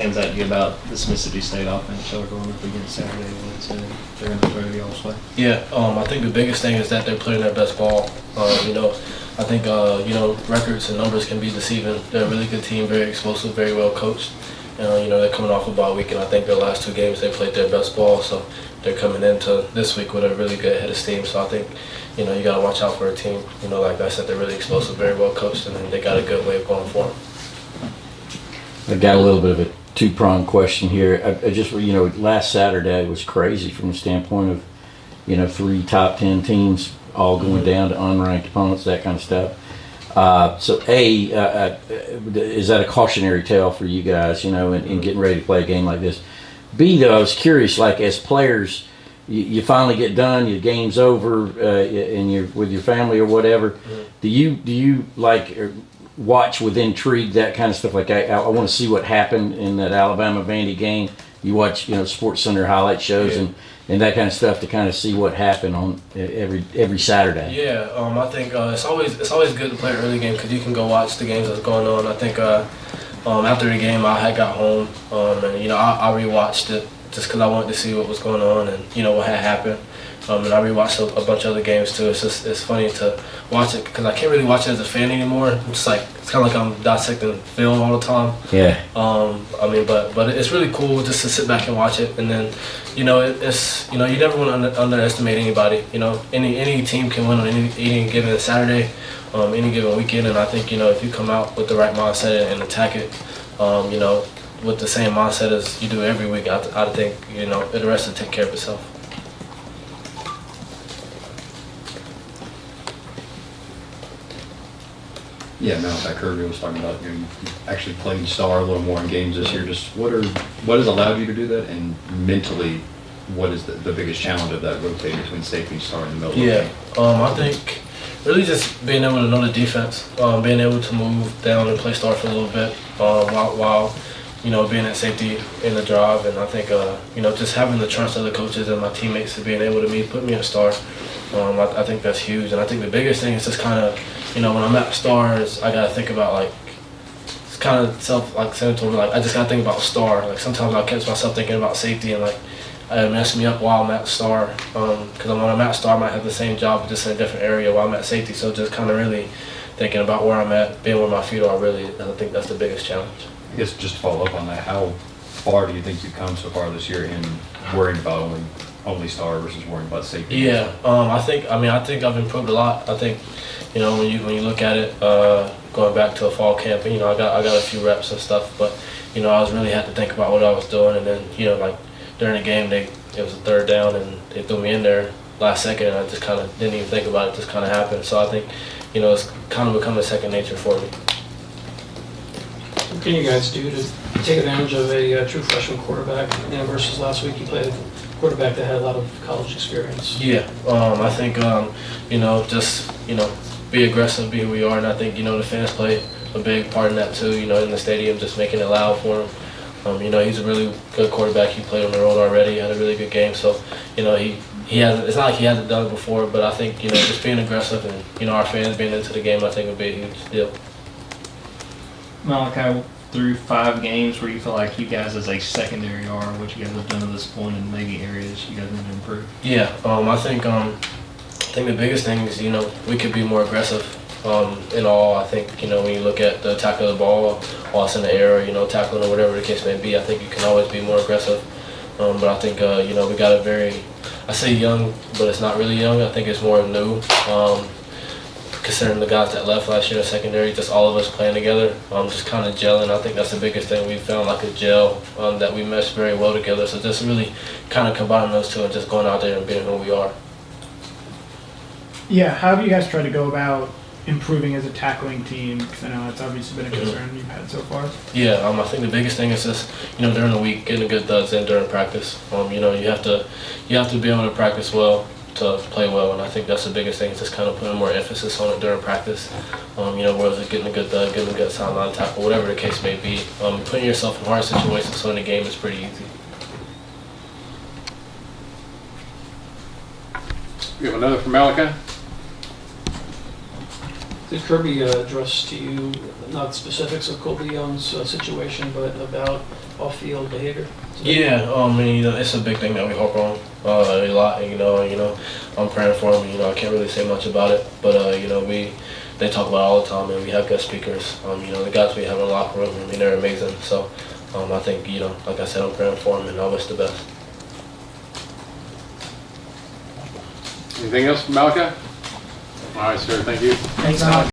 Stands out to you about this Mississippi State offense y'all are going up against Saturday when they're going to throw y'all's way? Yeah, I think the biggest thing is that they're playing their best ball. I think records and numbers can be deceiving. They're a really good team, very explosive, very well coached. They're coming off a bye week, and I think their last 2 games they played their best ball. So they're coming into this week with a really good head of steam. So I think you got to watch out for a team. Like I said, they're really explosive, very well coached, and then they got a good way of going for them. I got a little bit of a two-pronged question here. I just, last Saturday was crazy from the standpoint of, 3 top 10 teams all going down to unranked opponents, that kind of stuff. So is that a cautionary tale for you guys, in getting ready to play a game like this? B, though, I was curious, like as players, you finally get done, your game's over, and you're with your family or whatever. Do you like watch with intrigue that kind of stuff? Like I want to see what happened in that Alabama Vandy game. You watch Sports Center highlight shows and that kind of stuff to kind of see what happened on every Saturday. Yeah, I think it's always good to play an early game because you can go watch the games that's going on. I think after the game I had got home and I rewatched it just because I wanted to see what was going on and what had happened. And I rewatched a bunch of other games too. It's funny to watch it because I can't really watch it as a fan anymore. It's kind of like I'm dissecting film all the time. Yeah. But it's really cool just to sit back and watch it. And then, it's you never want to underestimate anybody. Any team can win on any given Saturday, any given weekend. And I think if you come out with the right mindset and attack it, with the same mindset as you do every week, I think the rest will take care of itself. Yeah, Malaki Kirby was talking about you actually played star a little more in games this year. Just what has allowed you to do that, and mentally, what is the biggest challenge of that rotating between safety and star in the middle? Yeah, I think really just being able to know the defense, being able to move down and play star for a little bit while being at safety in the drive, and I think just having the trust of the coaches and my teammates to being able to put me in star. I think that's huge, and I think the biggest thing is just kind of when I'm at stars, I gotta think about it's kind of self-centered. I just gotta think about star. Sometimes I'll catch myself thinking about safety and it messes me up while I'm at star. Because when I'm at star, I might have the same job, but just in a different area while I'm at safety. So just kind of really thinking about where I'm at, being where my feet are. I think that's the biggest challenge. I guess just to follow up on that, how far do you think you've come so far this year in worrying about only star versus worrying about safety? Yeah, I think I've improved a lot. I think when you look at it, going back to a fall camp, I got a few reps and stuff, but I was really had to think about what I was doing, and then during the game it was a 3rd down and they threw me in there last second, and I just kind of didn't even think about it. Just kind of happened. So I think it's kind of become a second nature for me. What can you guys do to take advantage of a true freshman quarterback versus last week you played a quarterback that had a lot of college experience? Yeah, I think just be aggressive, be who we are, and I think the fans play a big part in that too. In the stadium, just making it loud for him. He's a really good quarterback. He played on the road already, had a really good game. So he hasn't. It's not like he hasn't done it before, but I think just being aggressive and our fans being into the game, I think would be a huge deal. Malaki, through 5 games, where you feel like you guys as a secondary are, what you guys have done to this point, and maybe areas you guys need to improve? Yeah, I think the biggest thing is we could be more aggressive in all. I think when you look at the attack of the ball while it's in the air, tackling or whatever the case may be, I think you can always be more aggressive. But I think we got a very, I say young, but it's not really young. I think it's more new. Considering the guys that left last year in secondary, just all of us playing together, just kind of gelling. I think that's the biggest thing we found, like a gel that we mesh very well together. So just really kind of combining those two and just going out there and being who we are. Yeah, how have you guys tried to go about improving as a tackling team? Because I know that's obviously been a concern you've had so far. Yeah, I think the biggest thing is just during the week getting a good thuds in during practice. You have to be able to practice well to play well, and I think that's the biggest thing. Is just kind of putting more emphasis on it during practice. Whether it's getting a good thud, getting a good sideline tackle, whatever the case may be, putting yourself in hard situations so in the game is pretty easy. We have another from Malaki. Did Kirby address to you, not specifics of Kobe Young's situation, but about off-field behavior? Yeah, it's a big thing that we harp on a lot, and I'm praying for him. I can't really say much about it, but they talk about it all the time, and we have guest speakers. The guys we have in the locker room, they're amazing. So, I think like I said, I'm praying for him, and I wish the best. Anything else from Malaki? All right, sir, thank you. Thanks, Malaki.